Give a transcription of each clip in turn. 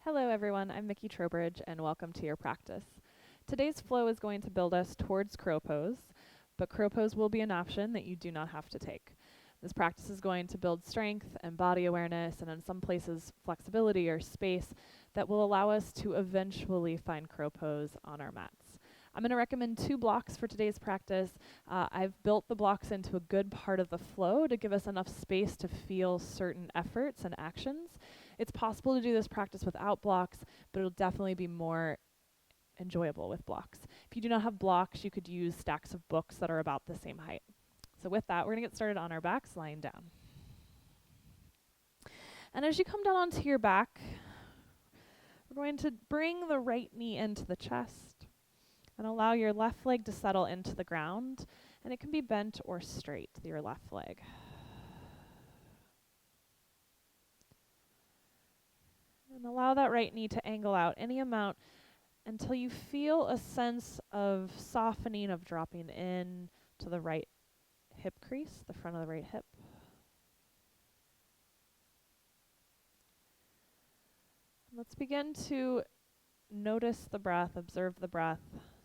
Hello everyone, I'm Mikki Trowbridge and welcome to your practice. Today's flow is going to build us towards crow pose, but crow pose will be an option that you do not have to take. This practice is going to build strength and body awareness and in some places flexibility or space that will allow us to eventually find crow pose on our mats. I'm going to recommend 2 blocks for today's practice. I've built the blocks into a good part of the flow to give us enough space to feel certain efforts and actions. It's possible to do this practice without blocks, but it'll definitely be more enjoyable with blocks. If you do not have blocks, you could use stacks of books that are about the same height. So with that, we're going to get started on our backs, lying down. And as you come down onto your back, we're going to bring the right knee into the chest and allow your left leg to settle into the ground. And it can be bent or straight, your left leg. And allow that right knee to angle out any amount until you feel a sense of softening, of dropping in to the right hip crease, the front of the right hip. Let's begin to notice the breath, observe the breath,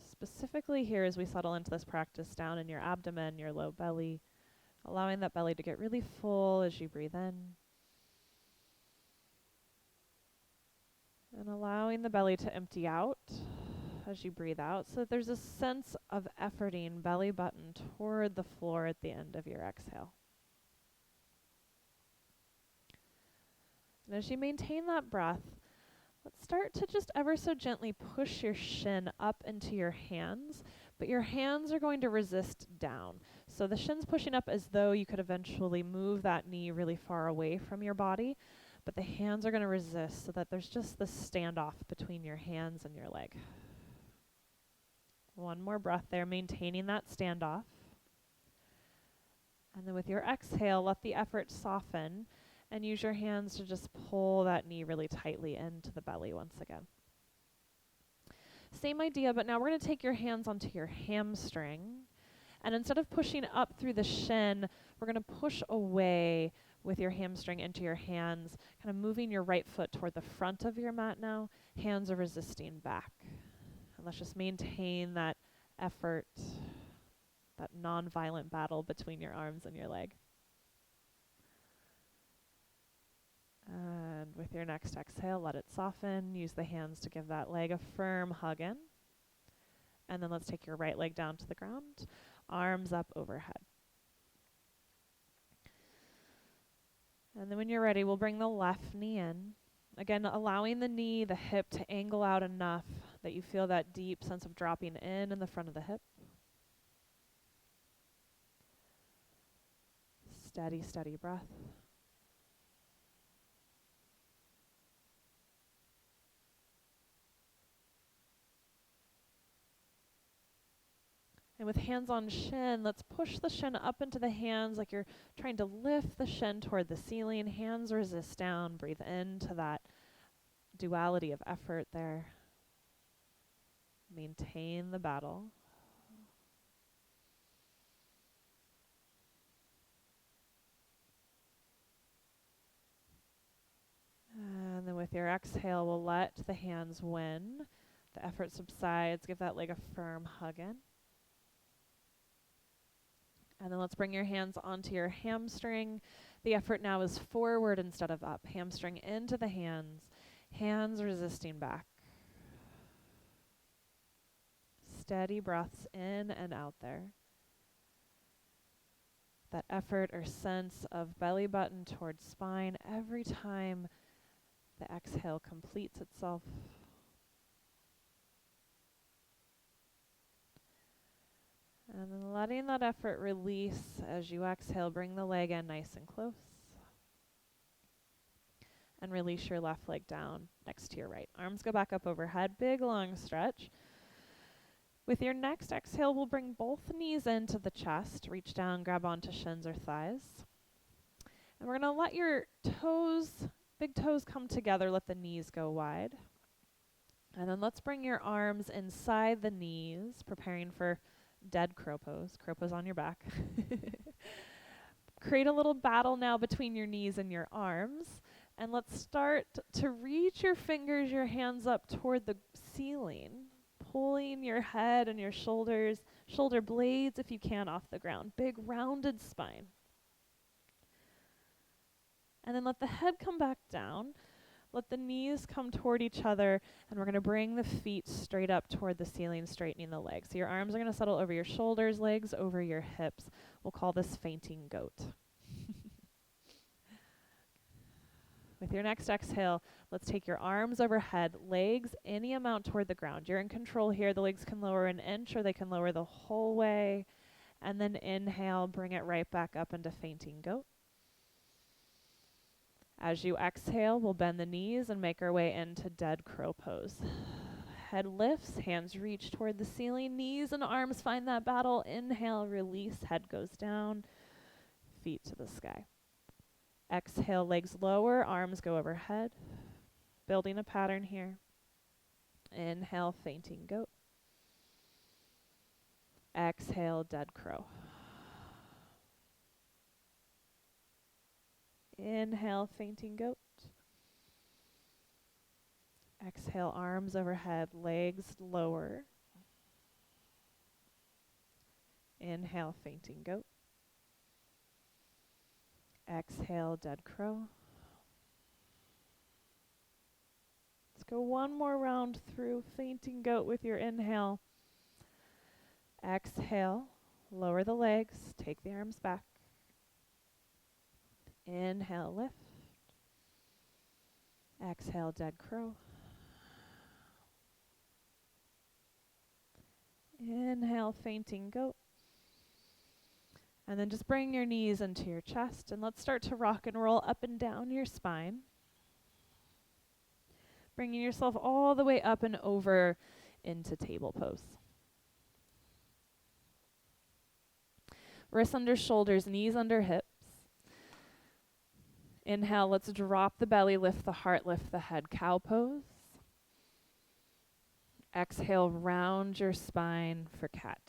specifically here as we settle into this practice down in your abdomen, your low belly, allowing that belly to get really full as you breathe in. And allowing the belly to empty out as you breathe out, so that there's a sense of efforting belly button toward the floor at the end of your exhale. And as you maintain that breath, let's start to just ever so gently push your shin up into your hands, but your hands are going to resist down. So the shin's pushing up as though you could eventually move that knee really far away from your body, but the hands are going to resist so that there's just this standoff between your hands and your leg. One more breath there, maintaining that standoff. And then with your exhale, let the effort soften and use your hands to just pull that knee really tightly into the belly once again. Same idea, but now we're going to take your hands onto your hamstring. And instead of pushing up through the shin, we're going to push away with your hamstring into your hands, kind of moving your right foot toward the front of your mat now. Hands are resisting back. And let's just maintain that effort, that non-violent battle between your arms and your leg. And with your next exhale, let it soften. Use the hands to give that leg a firm hug in. And then let's take your right leg down to the ground, arms up overhead. And then when you're ready, we'll bring the left knee in. Again, allowing the knee, the hip to angle out enough that you feel that deep sense of dropping in the front of the hip. Steady, steady breath. And with hands on shin, let's push the shin up into the hands like you're trying to lift the shin toward the ceiling. Hands resist down. Breathe into that duality of effort there. Maintain the battle. And then with your exhale, we'll let the hands win. The effort subsides. Give that leg a firm hug in. And then let's bring your hands onto your hamstring. The effort now is forward instead of up. Hamstring into the hands. Hands resisting back. Steady breaths in and out there. That effort or sense of belly button towards spine every time the exhale completes itself. And then letting that effort release as you exhale. Bring the leg in nice and close. And release your left leg down next to your right. Arms go back up overhead. Big long stretch. With your next exhale, we'll bring both knees into the chest. Reach down, grab onto shins or thighs. And we're going to let your toes, big toes, come together. Let the knees go wide. And then let's bring your arms inside the knees, preparing for dead crow pose on your back. Create a little battle now between your knees and your arms. And let's start to reach your fingers, your hands up toward the ceiling, pulling your head and your shoulders, shoulder blades if you can off the ground. Big rounded spine. And then let the head come back down. Let the knees come toward each other, and we're going to bring the feet straight up toward the ceiling, straightening the legs. So your arms are going to settle over your shoulders, legs over your hips. We'll call this fainting goat. With your next exhale, let's take your arms overhead, legs any amount toward the ground. You're in control here. The legs can lower an inch or they can lower the whole way. And then inhale, bring it right back up into fainting goat. As you exhale, we'll bend the knees and make our way into dead crow pose. Head lifts, hands reach toward the ceiling, knees and arms find that battle. Inhale, release, head goes down, feet to the sky. Exhale, legs lower, arms go overhead. Building a pattern here. Inhale, fainting goat. Exhale, dead crow. Inhale, fainting goat. Exhale, arms overhead, legs lower. Inhale, fainting goat. Exhale, dead crow. Let's go one more round through fainting goat with your inhale. Exhale, lower the legs, take the arms back. Inhale, lift. Exhale, dead crow. Inhale, fainting goat. And then just bring your knees into your chest, and let's start to rock and roll up and down your spine. Bringing yourself all the way up and over into table pose. Wrists under shoulders, knees under hips. Inhale, let's drop the belly, lift the heart, lift the head, cow pose. Exhale, round your spine for cat.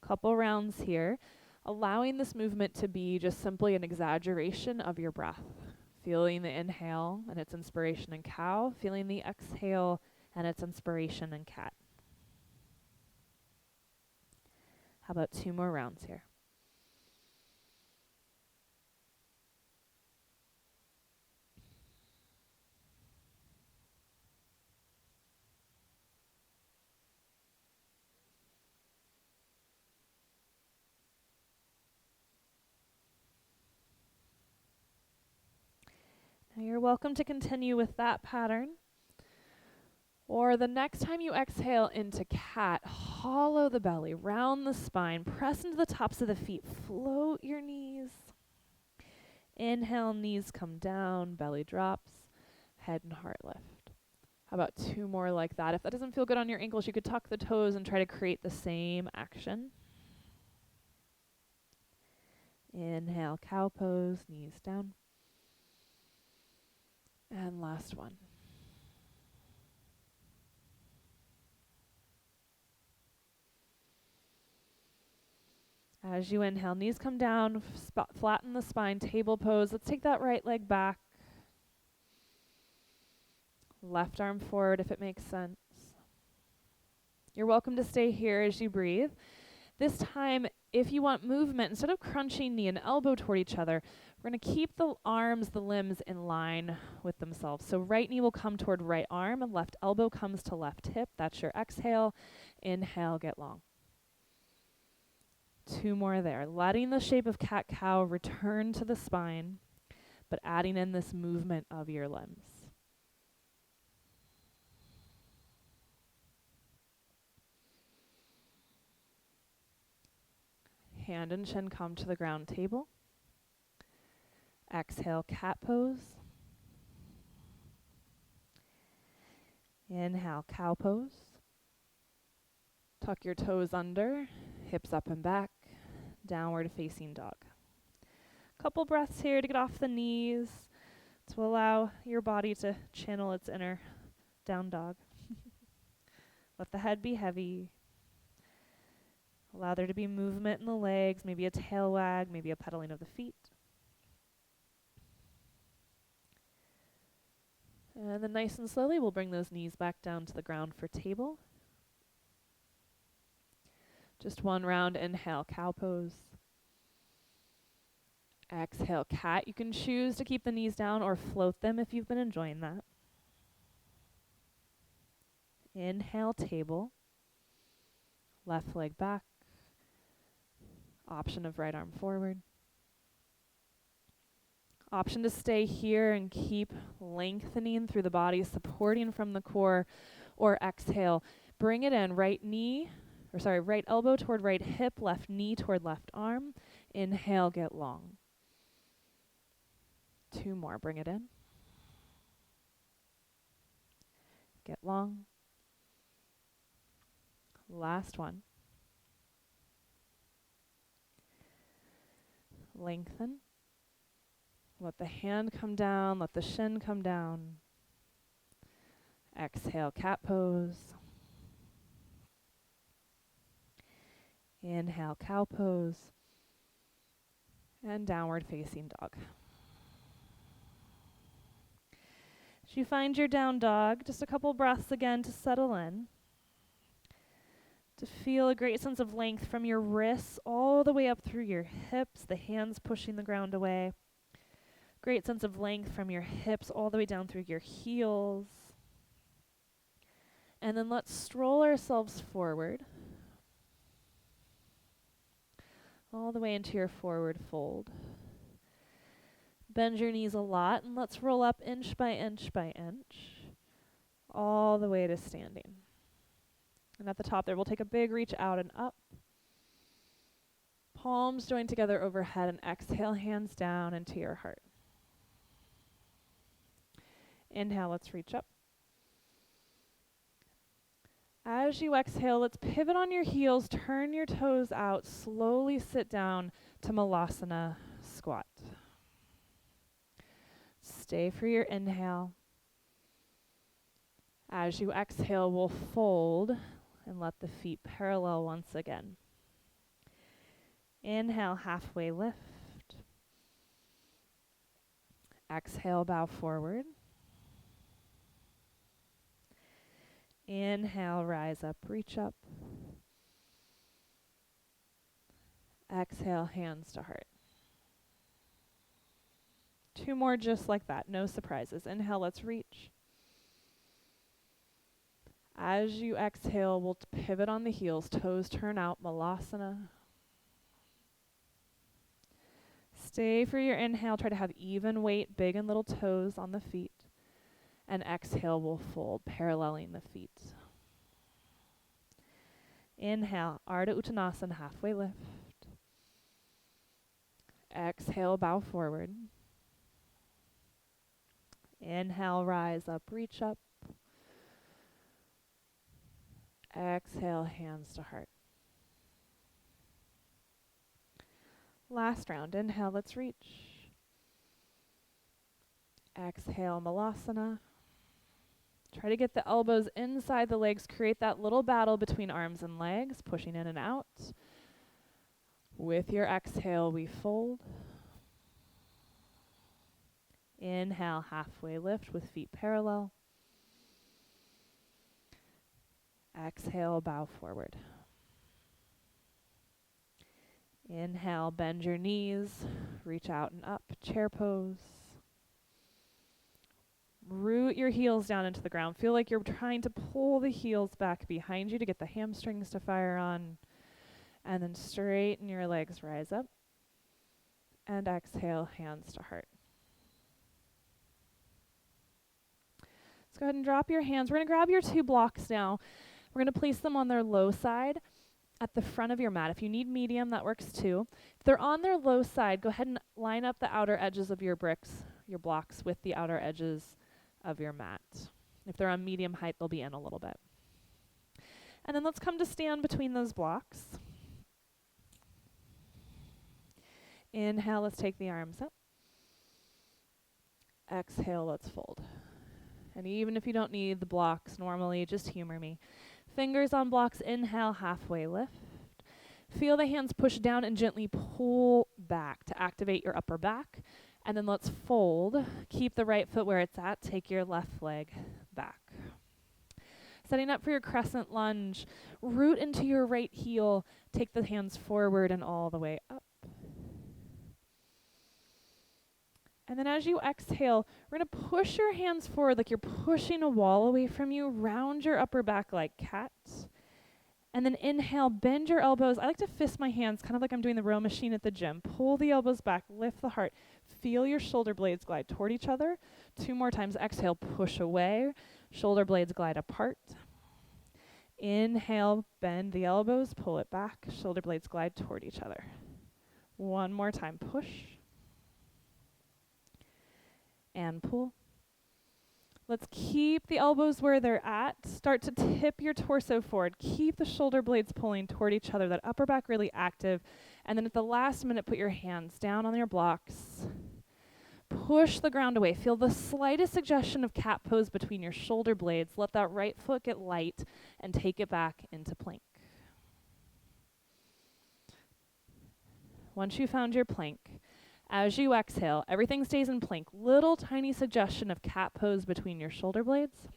Couple rounds here, allowing this movement to be just simply an exaggeration of your breath. Feeling the inhale and its inspiration in cow, feeling the exhale and its inspiration in cat. How about 2 more rounds here? Now you're welcome to continue with that pattern. Or the next time you exhale into cat, hollow the belly, round the spine, press into the tops of the feet, float your knees. Inhale, knees come down, belly drops, head and heart lift. How about 2 more like that? If that doesn't feel good on your ankles, you could tuck the toes and try to create the same action. Inhale, cow pose, knees down. And last one. As you inhale, knees come down, flatten the spine, table pose. Let's take that right leg back. Left arm forward if it makes sense. You're welcome to stay here as you breathe. This time, if you want movement, instead of crunching knee and elbow toward each other, we're going to keep the arms, the limbs in line with themselves. So right knee will come toward right arm and left elbow comes to left hip. That's your exhale. Inhale, get long. 2 more there. Letting the shape of cat-cow return to the spine, but adding in this movement of your limbs. Hand and chin come to the ground table. Exhale, cat pose. Inhale, cow pose. Tuck your toes under, hips up and back, downward facing dog. Couple breaths here to get off the knees, to allow your body to channel its inner down dog. Let the head be heavy. Allow there to be movement in the legs, maybe a tail wag, maybe a pedaling of the feet. And then nice and slowly, we'll bring those knees back down to the ground for table. Just one round. Inhale, cow pose. Exhale, cat. You can choose to keep the knees down or float them if you've been enjoying that. Inhale, table. Left leg back. Option of right arm forward. Option to stay here and keep lengthening through the body, supporting from the core, or exhale. Bring it in, right elbow toward right hip, left knee toward left arm. Inhale, get long. 2 more, bring it in. Get long. Last one. Lengthen. Let the hand come down, let the shin come down. Exhale, cat pose. Inhale, cow pose. And downward facing dog. As you find your down dog, just a couple breaths again to settle in. To feel a great sense of length from your wrists all the way up through your hips, the hands pushing the ground away. Great sense of length from your hips all the way down through your heels. And then let's stroll ourselves forward. All the way into your forward fold. Bend your knees a lot and let's roll up inch by inch by inch. All the way to standing. And at the top there, we'll take a big reach out and up. Palms join together overhead and exhale, hands down into your heart. Inhale, let's reach up. As you exhale, let's pivot on your heels, turn your toes out, slowly sit down to Malasana squat. Stay for your inhale. As you exhale, we'll fold and let the feet parallel once again. Inhale, halfway lift. Exhale, bow forward. Inhale, rise up, reach up. Exhale, hands to heart. 2 more just like that, no surprises. Inhale, let's reach. As you exhale, we'll pivot on the heels, toes turn out, Malasana. Stay for your inhale, try to have even weight, big and little toes on the feet. And exhale, we'll fold, paralleling the feet. Inhale, Ardha Uttanasana, halfway lift. Exhale, bow forward. Inhale, rise up, reach up. Exhale, hands to heart. Last round, inhale, let's reach. Exhale, Malasana. Try to get the elbows inside the legs, create that little battle between arms and legs, pushing in and out. With your exhale, we fold. Inhale, halfway lift with feet parallel. Exhale, bow forward. Inhale, bend your knees, reach out and up, chair pose. Root your heels down into the ground. Feel like you're trying to pull the heels back behind you to get the hamstrings to fire on. And then straighten your legs, rise up. And exhale, hands to heart. Let's go ahead and drop your hands. We're going to grab your 2 blocks now. We're going to place them on their low side at the front of your mat. If you need medium, that works too. If they're on their low side, go ahead and line up the outer edges of your blocks with the outer edges of your mat. If they're on medium height, they'll be in a little bit. And then let's come to stand between those blocks. Inhale, let's take the arms up. Exhale, let's fold. And even if you don't need the blocks normally, just humor me. Fingers on blocks, inhale, halfway lift. Feel the hands push down and gently pull back to activate your upper back. And then let's fold. Keep the right foot where it's at. Take your left leg back. Setting up for your crescent lunge. Root into your right heel. Take the hands forward and all the way up. And then as you exhale, we're going to push your hands forward like you're pushing a wall away from you. Round your upper back like cat. And then inhale, bend your elbows. I like to fist my hands, kind of like I'm doing the row machine at the gym. Pull the elbows back, lift the heart. Feel your shoulder blades glide toward each other. 2 more times. Exhale, push away. Shoulder blades glide apart. Inhale, bend the elbows, pull it back. Shoulder blades glide toward each other. 1 more time. Push. And pull. Let's keep the elbows where they're at. Start to tip your torso forward. Keep the shoulder blades pulling toward each other, that upper back really active. And then at the last minute, put your hands down on your blocks. Push the ground away. Feel the slightest suggestion of cat pose between your shoulder blades. Let that right foot get light and take it back into plank. Once you found your plank, as you exhale, everything stays in plank. Little tiny suggestion of cat pose between your shoulder blades.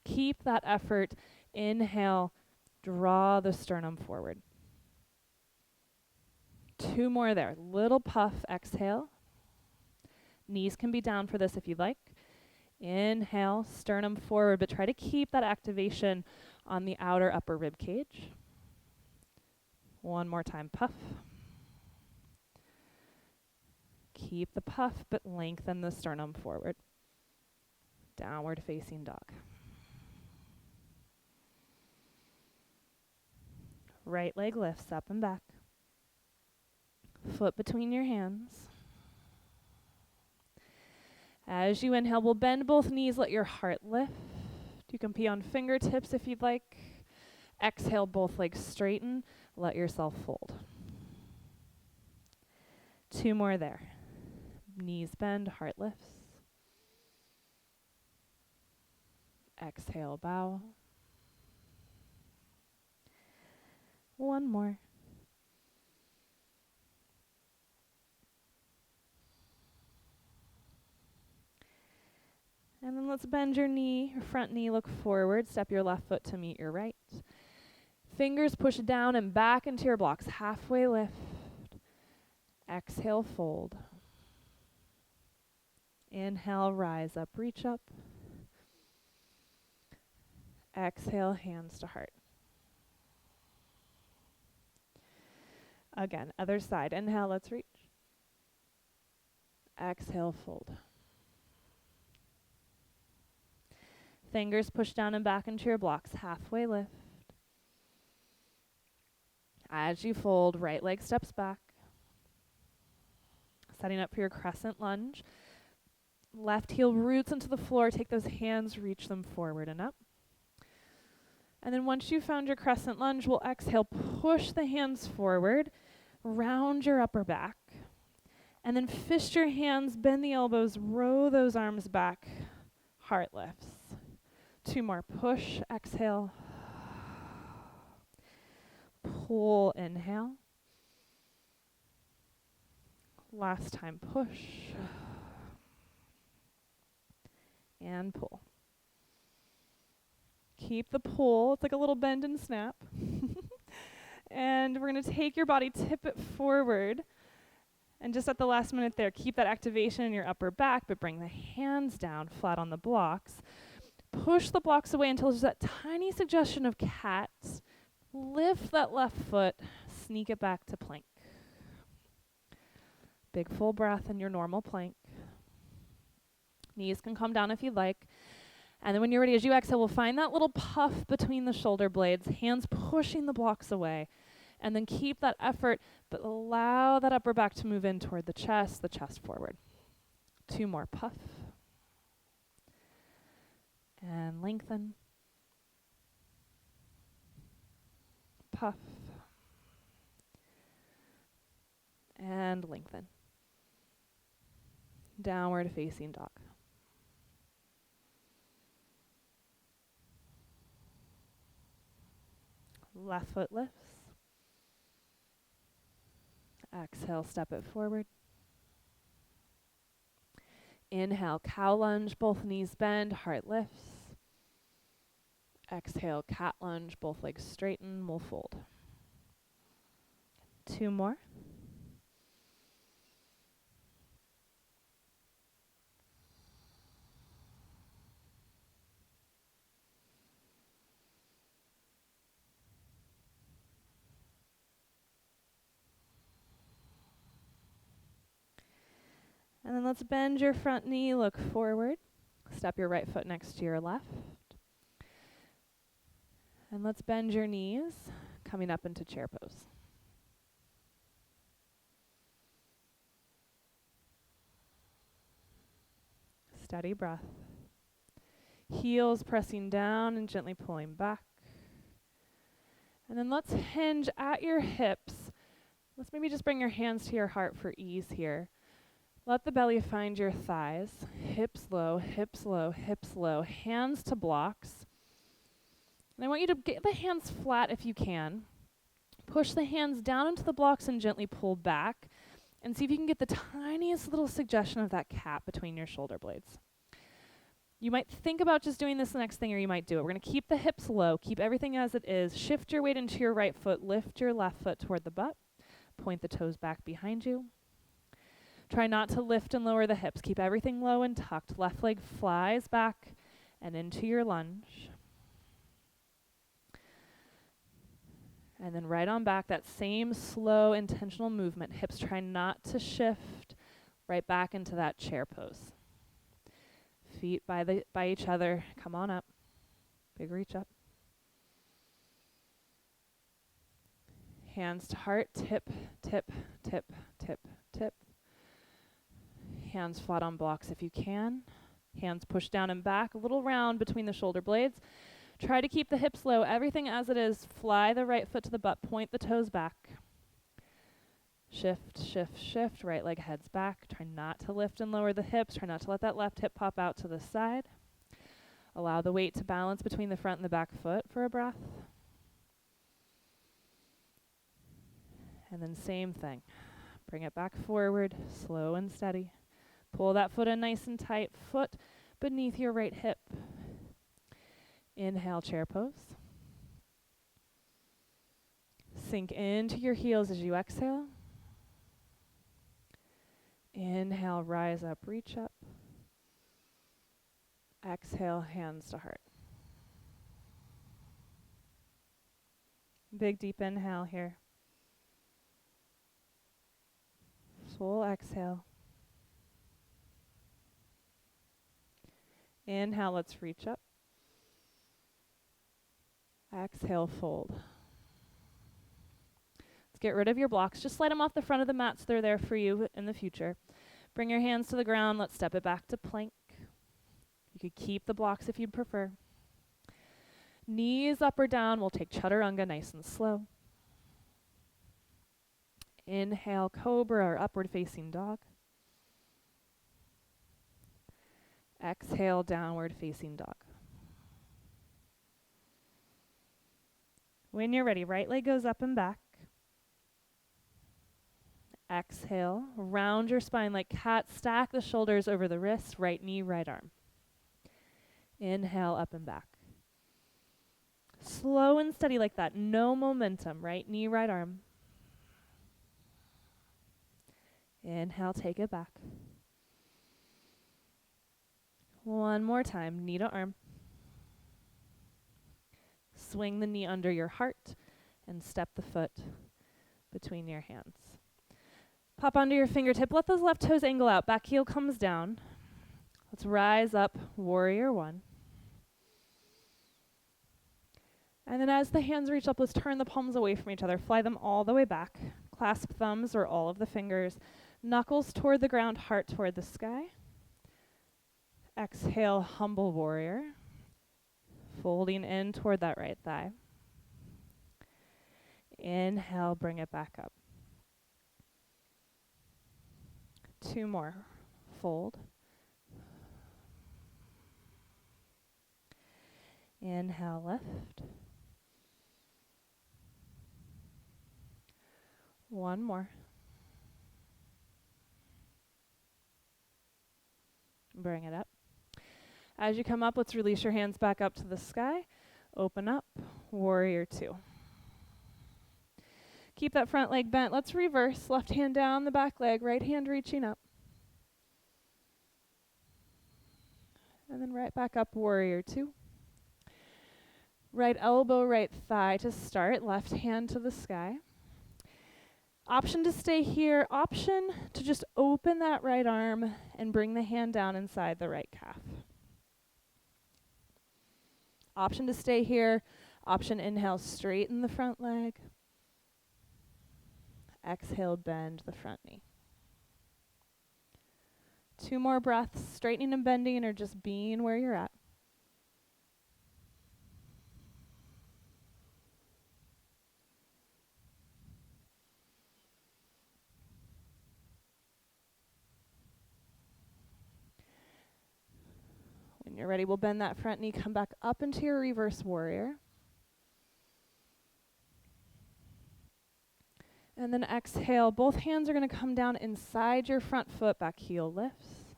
Keep that effort. Inhale, draw the sternum forward. 2 more there. Little puff, exhale. Knees can be down for this if you'd like. Inhale, sternum forward, but try to keep that activation on the outer upper rib cage. 1 more time, puff. Keep the puff, but lengthen the sternum forward. Downward facing dog. Right leg lifts up and back. Foot between your hands. As you inhale, we'll bend both knees, let your heart lift. You can be on fingertips if you'd like. Exhale, both legs straighten. Let yourself fold. 2 more there. Knees bend, heart lifts. Exhale, bow. 1 more. And then let's bend your knee, your front knee, look forward. Step your left foot to meet your right. Fingers push down and back into your blocks. Halfway lift. Exhale, fold. Inhale, rise up, reach up. Exhale, hands to heart. Again, other side. Inhale, let's reach. Exhale, fold. Fingers push down and back into your blocks. Halfway lift. As you fold, right leg steps back. Setting up for your crescent lunge. Left heel roots into the floor. Take those hands, reach them forward and up. And then once you've found your crescent lunge, we'll exhale, push the hands forward, round your upper back. And then fist your hands, bend the elbows, row those arms back, heart lifts. 2 more, push, exhale. Pull, inhale. Last time, push. And pull. Keep the pull. It's like a little bend and snap. And we're going to take your body, tip it forward. And just at the last minute there, keep that activation in your upper back, but bring the hands down flat on the blocks. Push the blocks away until there's that tiny suggestion of cat. Lift that left foot, sneak it back to plank. Big full breath in your normal plank. Knees can come down if you'd like. And then when you're ready, as you exhale, we'll find that little puff between the shoulder blades, hands pushing the blocks away. And then keep that effort, but allow that upper back to move in toward the chest forward. 2 more, puff. And lengthen. Puff. And lengthen. Downward facing dog. Left foot lifts. Exhale, step it forward. Inhale, cow lunge, both knees bend, heart lifts. Exhale, cat lunge, both legs straighten, we'll fold. 2 more. And then let's bend your front knee, look forward. Step your right foot next to your left. And let's bend your knees, coming up into chair pose. Steady breath. Heels pressing down and gently pulling back. And then let's hinge at your hips. Let's maybe just bring your hands to your heart for ease here. Let the belly find your thighs. Hips low, hips low, hips low. Hands to blocks. And I want you to get the hands flat if you can. Push the hands down into the blocks and gently pull back. And see if you can get the tiniest little suggestion of that cat between your shoulder blades. You might think about just doing this next thing, or you might do it. We're going to keep the hips low, keep everything as it is. Shift your weight into your right foot, lift your left foot toward the butt. Point the toes back behind you. Try not to lift and lower the hips. Keep everything low and tucked. Left leg flies back and into your lunge. And then right on back, that same slow, intentional movement. Hips try not to shift. Right back into that chair pose. Feet by each other. Come on up. Big reach up. Hands to heart. Tip, tip, tip, tip, tip. Hands flat on blocks if you can. Hands push down and back. A little round between the shoulder blades. Try to keep the hips low. Everything as it is. Fly the right foot to the butt. Point the toes back. Shift, shift, shift. Right leg heads back. Try not to lift and lower the hips. Try not to let that left hip pop out to the side. Allow the weight to balance between the front and the back foot for a breath. And then same thing. Bring it back forward, slow and steady. Pull that foot in nice and tight. Foot beneath your right hip. Inhale, chair pose. Sink into your heels as you exhale. Inhale, rise up, reach up. Exhale, hands to heart. Big deep inhale here. Full exhale. Inhale, let's reach up. Exhale, fold. Let's get rid of your blocks. Just slide them off the front of the mat so they're there for you in the future. Bring your hands to the ground. Let's step it back to plank. You could keep the blocks if you'd prefer. Knees up or down. We'll take chaturanga nice and slow. Inhale, cobra or upward facing dog. Exhale, downward facing dog. When you're ready, right leg goes up and back. Exhale, round your spine like cat, stack the shoulders over the wrists, right knee, right arm. Inhale, up and back. Slow and steady like that, no momentum, right knee, right arm. Inhale, take it back. One more time, knee to arm. Swing the knee under your heart and step the foot between your hands. Pop onto your fingertip. Let those left toes angle out. Back heel comes down. Let's rise up, warrior one. And then as the hands reach up, let's turn the palms away from each other. Fly them all the way back. Clasp thumbs or all of the fingers. Knuckles toward the ground, heart toward the sky. Exhale, humble warrior. Folding in toward that right thigh. Inhale, bring it back up. 2 more. Fold. Inhale, lift. 1 more. Bring it up. As you come up, let's release your hands back up to the sky. Open up, warrior two. Keep that front leg bent. Let's reverse. Left hand down the back leg, right hand reaching up. And then right back up, warrior two. Right elbow, right thigh to start. Left hand to the sky. Option to stay here. Option to just open that right arm and bring the hand down inside the right calf. Option to stay here. Option inhale, straighten the front leg. Exhale, bend the front knee. 2 more breaths, straightening and bending or just being where you're at. When you're ready, we'll bend that front knee, come back up into your reverse warrior. And then exhale, both hands are going to come down inside your front foot, back heel lifts.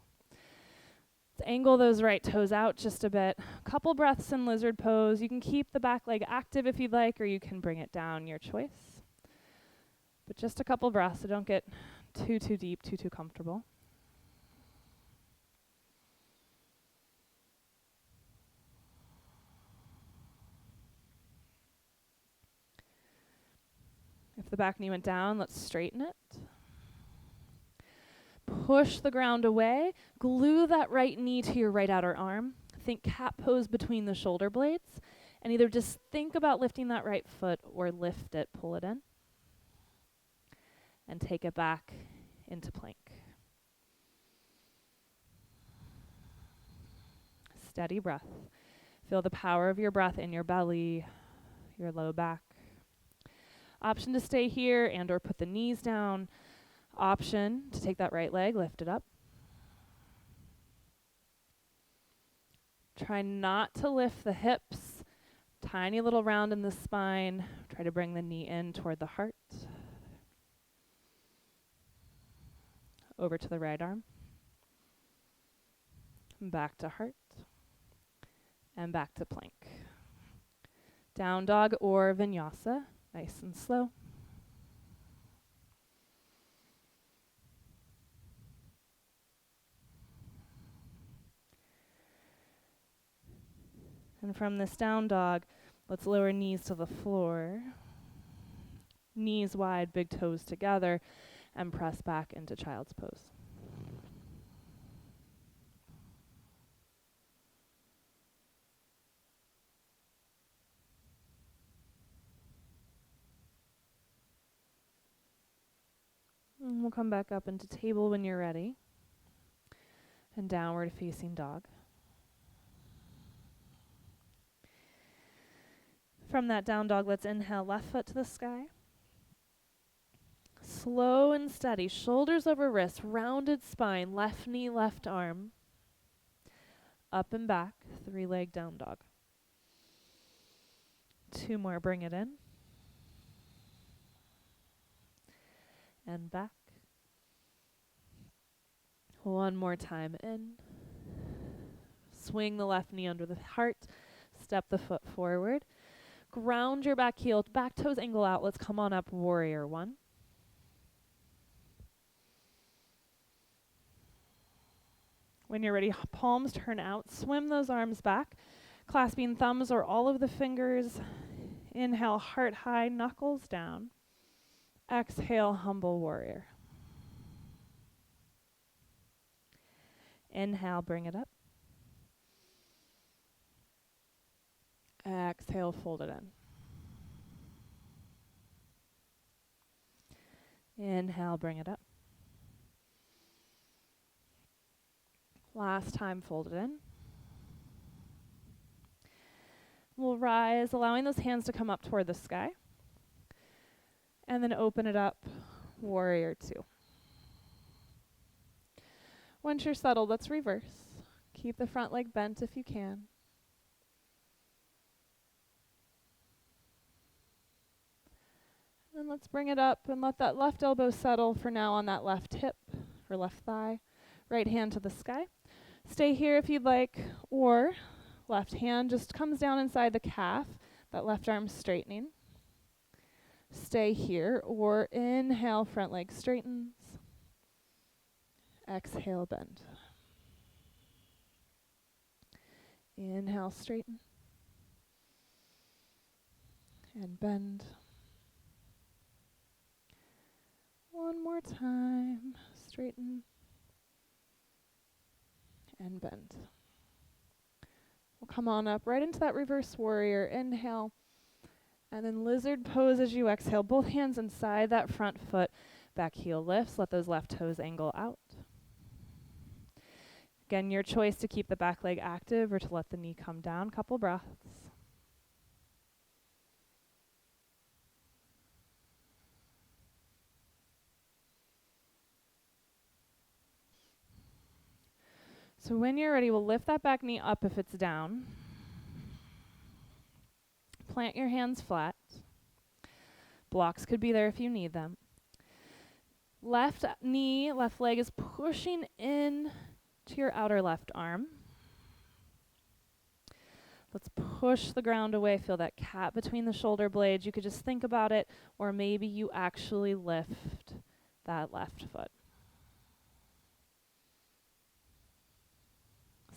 Let's angle those right toes out just a bit. Couple breaths in lizard pose. You can keep the back leg active if you'd like, or you can bring it down, your choice. But just a couple breaths, so don't get too deep, too comfortable. If the back knee went down, let's straighten it. Push the ground away. Glue that right knee to your right outer arm. Think cat pose between the shoulder blades. And either just think about lifting that right foot or lift it, pull it in. And take it back into plank. Steady breath. Feel the power of your breath in your belly, your low back. Option to stay here and or put the knees down. Option to take that right leg, lift it up. Try not to lift the hips. Tiny little round in the spine. Try to bring the knee in toward the heart. Over to the right arm. Back to heart. And back to plank. Down dog or vinyasa. Nice and slow. And from this down dog, let's lower knees to the floor. Knees wide, big toes together, and press back into child's pose. And we'll come back up into table when you're ready. And downward facing dog. From that down dog, let's inhale, left foot to the sky. Slow and steady, shoulders over wrists, rounded spine, left knee, left arm. Up and back, 3-leg down dog. 2 more, bring it in. And back. 1 more time in. Swing the left knee under the heart. Step the foot forward. Ground your back heel, back toes angle out. Let's come on up, warrior 1. When you're ready, palms turn out. Swim those arms back, clasping thumbs or all of the fingers. Inhale, heart high, knuckles down. Exhale, humble warrior. Inhale, bring it up. Exhale, fold it in. Inhale, bring it up. Last time, fold it in. We'll rise, allowing those hands to come up toward the sky. And then open it up, warrior 2. Once you're settled, let's reverse. Keep the front leg bent if you can. And let's bring it up and let that left elbow settle for now on that left hip or left thigh. Right hand to the sky. Stay here if you'd like, or left hand just comes down inside the calf, that left arm straightening. Stay here, or inhale, front leg straightens. Exhale, bend. Inhale, straighten. And bend. One more time. Straighten. And bend. We'll come on up right into that reverse warrior. Inhale. And then lizard pose as you exhale. Both hands inside that front foot. Back heel lifts. Let those left toes angle out. Again, your choice to keep the back leg active or to let the knee come down. Couple breaths. So when you're ready, we'll lift that back knee up if it's down. Plant your hands flat. Blocks could be there if you need them. Left knee, left leg is pushing in to your outer left arm. Let's push the ground away. Feel that cat between the shoulder blades. You could just think about it, or maybe you actually lift that left foot.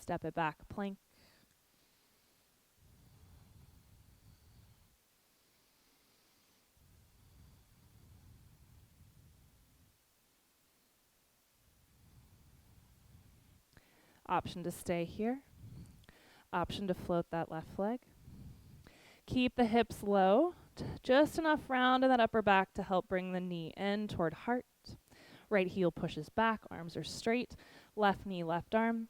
Step it back, plank. Option to stay here. Option to float that left leg. Keep the hips low, just enough round in that upper back to help bring the knee in toward heart. Right heel pushes back, arms are straight. Left knee, left arm.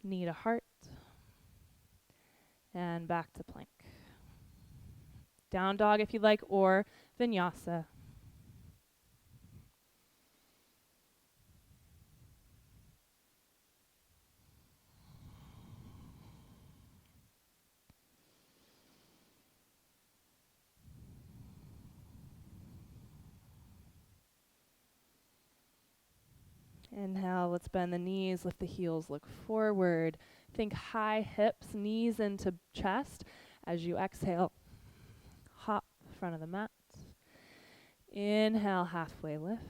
Knee to heart. And back to plank. Down dog if you'd like, or vinyasa. Inhale, let's bend the knees, lift the heels, look forward. Think high hips, knees into chest. As you exhale, hop front of the mat. Inhale, halfway lift.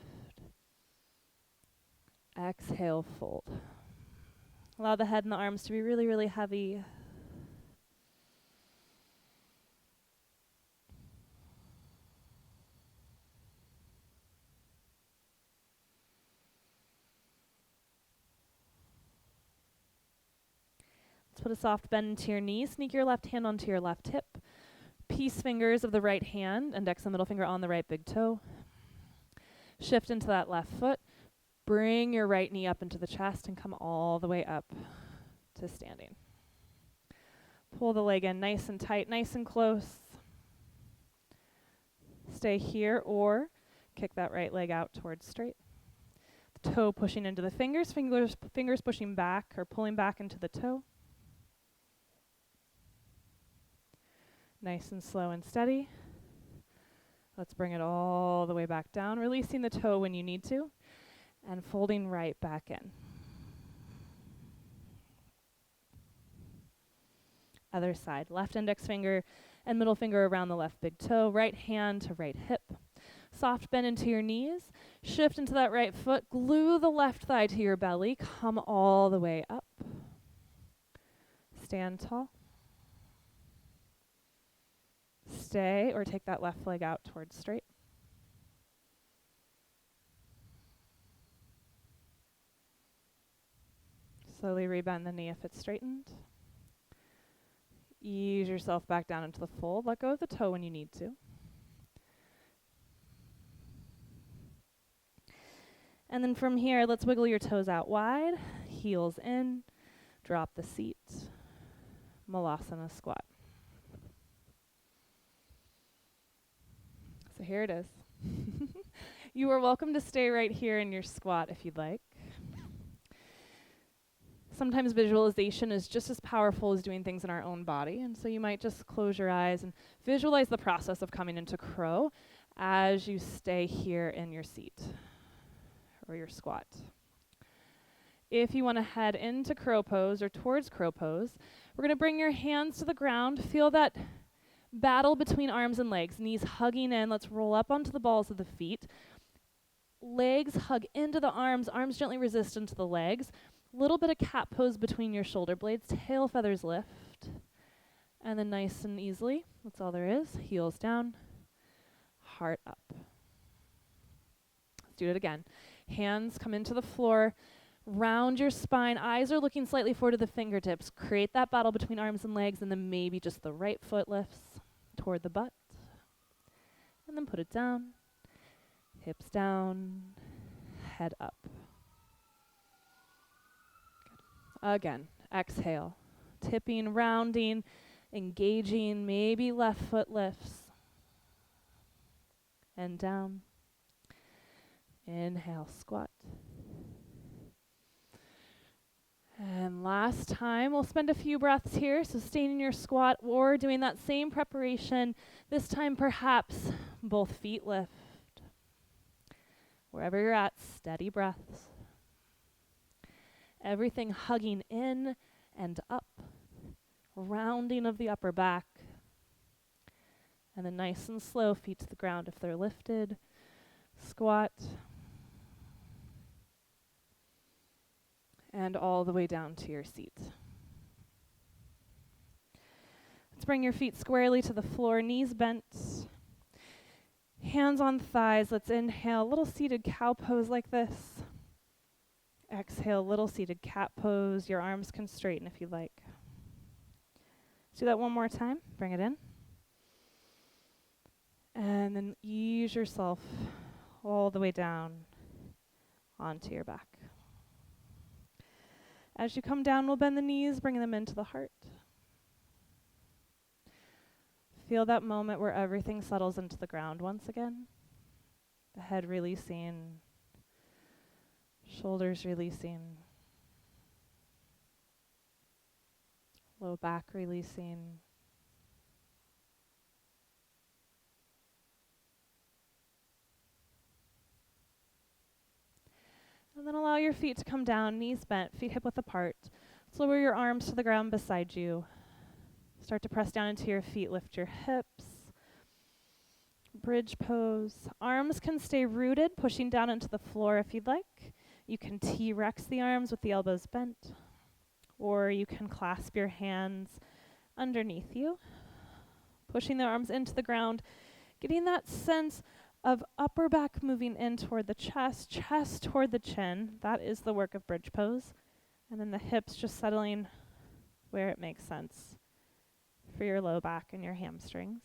Exhale, fold. Allow the head and the arms to be really, really heavy. Let's put a soft bend into your knees. Sneak your left hand onto your left hip. Peace fingers of the right hand, index and middle finger on the right big toe. Shift into that left foot. Bring your right knee up into the chest and come all the way up to standing. Pull the leg in nice and tight, nice and close. Stay here or kick that right leg out towards straight. The toe pushing into the fingers, fingers pushing back or pulling back into the toe. Nice and slow and steady. Let's bring it all the way back down, releasing the toe when you need to, and folding right back in. Other side, left index finger and middle finger around the left big toe, right hand to right hip. Soft bend into your knees, shift into that right foot, glue the left thigh to your belly, come all the way up. Stand tall. Stay or take that left leg out towards straight. Slowly rebend the knee if it's straightened. Ease yourself back down into the fold. Let go of the toe when you need to. And then from here, let's wiggle your toes out wide. Heels in. Drop the seat. Malasana squat. So here it is. You are welcome to stay right here in your squat if you'd like. Sometimes visualization is just as powerful as doing things in our own body, and so you might just close your eyes and visualize the process of coming into crow as you stay here in your seat or your squat. if you want to head into crow pose or towards crow pose, we're going to bring your hands to the ground. Feel that battle between arms and legs, knees hugging in. Let's roll up onto the balls of the feet. Legs hug into the arms, arms gently resist into the legs. Little bit of cat pose between your shoulder blades, tail feathers lift. And then nice and easily, that's all there is, heels down, heart up. Let's do it again. Hands come into the floor, round your spine, eyes are looking slightly forward to the fingertips. Create that battle between arms and legs, and then maybe just the right foot lifts toward the butt. And then put it down, hips down, head up. Good. Again, exhale, tipping, rounding, engaging, maybe left foot lifts. And down. Inhale, squat. And last time, we'll spend a few breaths here, so staying in your squat or doing that same preparation. This time, perhaps both feet lift. Wherever you're at, steady breaths. Everything hugging in and up. Rounding of the upper back. And then nice and slow, feet to the ground if they're lifted. Squat. And all the way down to your seat. Let's bring your feet squarely to the floor, knees bent. Hands on thighs. Let's inhale, little seated cow pose like this. Exhale, little seated cat pose. Your arms can straighten if you like. Let's do that one more time. Bring it in. And then ease yourself all the way down onto your back. As you come down, we'll bend the knees, bring them into the heart. Feel that moment where everything settles into the ground once again. The head releasing, shoulders releasing, low back releasing. And then allow your feet to come down, knees bent, feet hip width apart. Let's lower your arms to the ground beside you. Start to press down into your feet, lift your hips. Bridge pose. Arms can stay rooted, pushing down into the floor if you'd like. You can T-rex the arms with the elbows bent. Or you can clasp your hands underneath you, pushing the arms into the ground, getting that sense of upper back moving in toward the chest, chest toward the chin. That is the work of bridge pose. And then the hips just settling where it makes sense for your low back and your hamstrings.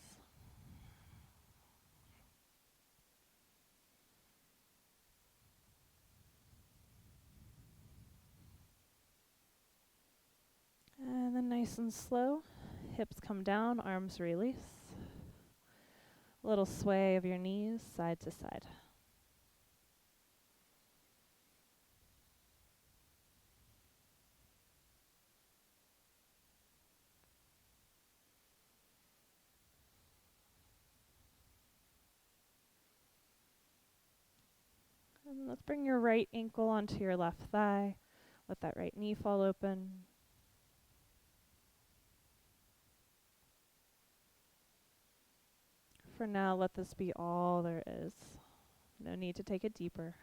And then nice and slow, hips come down, arms release. A little sway of your knees side to side. And let's bring your right ankle onto your left thigh. Let that right knee fall open. For now, let this be all there is. No need to take it deeper.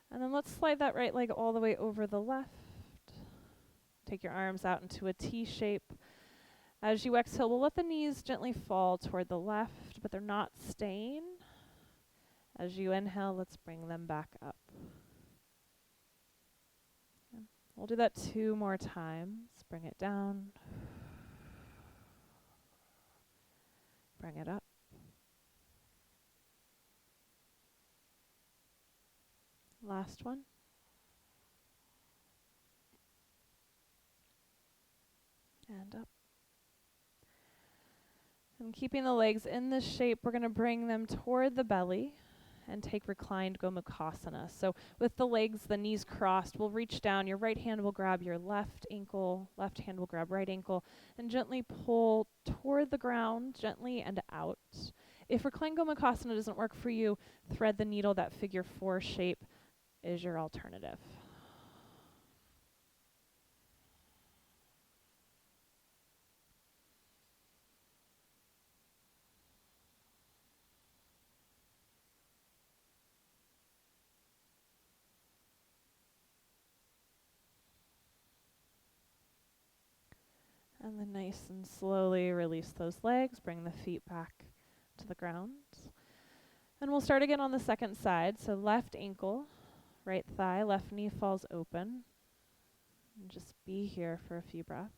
And then let's slide that right leg all the way over the left. Take your arms out into a T shape. As you exhale, we'll let the knees gently fall toward the left, but they're not staying. As you inhale, let's bring them back up. We'll do that 2 more times. Bring it down. Bring it up. Last one. And up. And keeping the legs in this shape, we're going to bring them toward the belly. and take reclined Gomukhasana. So with the legs, the knees crossed, we'll reach down. Your right hand will grab your left ankle, left hand will grab right ankle, and gently pull toward the ground, gently and out. If reclined Gomukhasana doesn't work for you, thread the needle. That figure 4 shape is your alternative. And then nice and slowly release those legs, bring the feet back to the ground. And we'll start again on the second side. So left ankle, right thigh, left knee falls open. And just be here for a few breaths.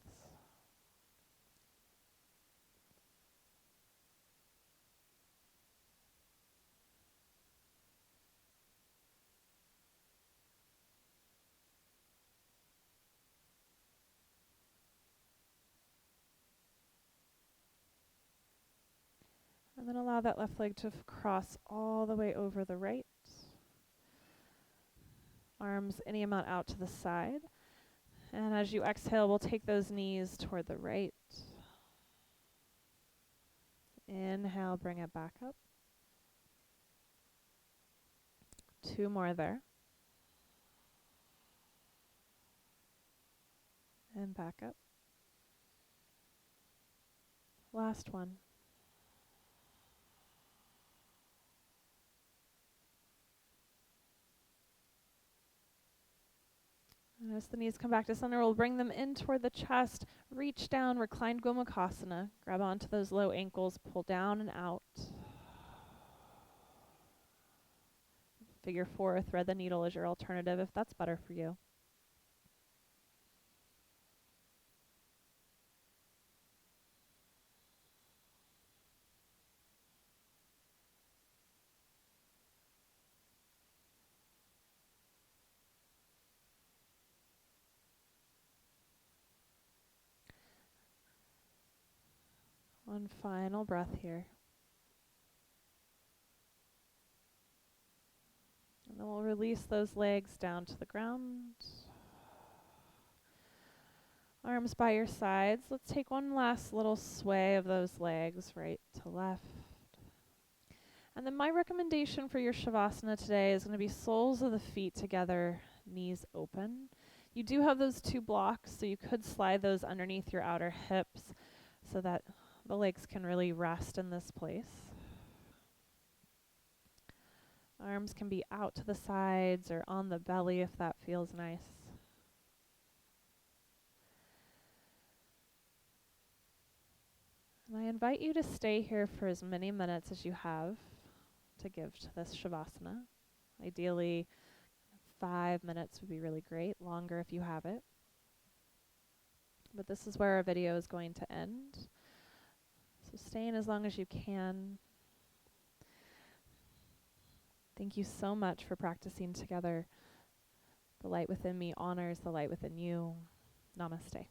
And then allow that left leg to cross all the way over the right. Arms any amount out to the side. And as you exhale, we'll take those knees toward the right. Inhale, bring it back up. 2 more there. And back up. Last one. And as the knees come back to center, we'll bring them in toward the chest. Reach down, reclined Gomukhasana. Grab onto those low ankles, pull down and out. Figure 4, thread the needle is your alternative if that's better for you. One final breath here. And then we'll release those legs down to the ground. Arms by your sides. Let's take one last little sway of those legs, right to left. And then my recommendation for your Shavasana today is going to be soles of the feet together, knees open. You do have those 2 blocks, so you could slide those underneath your outer hips so that the legs can really rest in this place. Arms can be out to the sides or on the belly if that feels nice. And I invite you to stay here for as many minutes as you have to give to this Shavasana. Ideally, 5 minutes would be really great, longer if you have it. But this is where our video is going to end. So stay in as long as you can. Thank you so much for practicing together. The light within me honors the light within you. Namaste.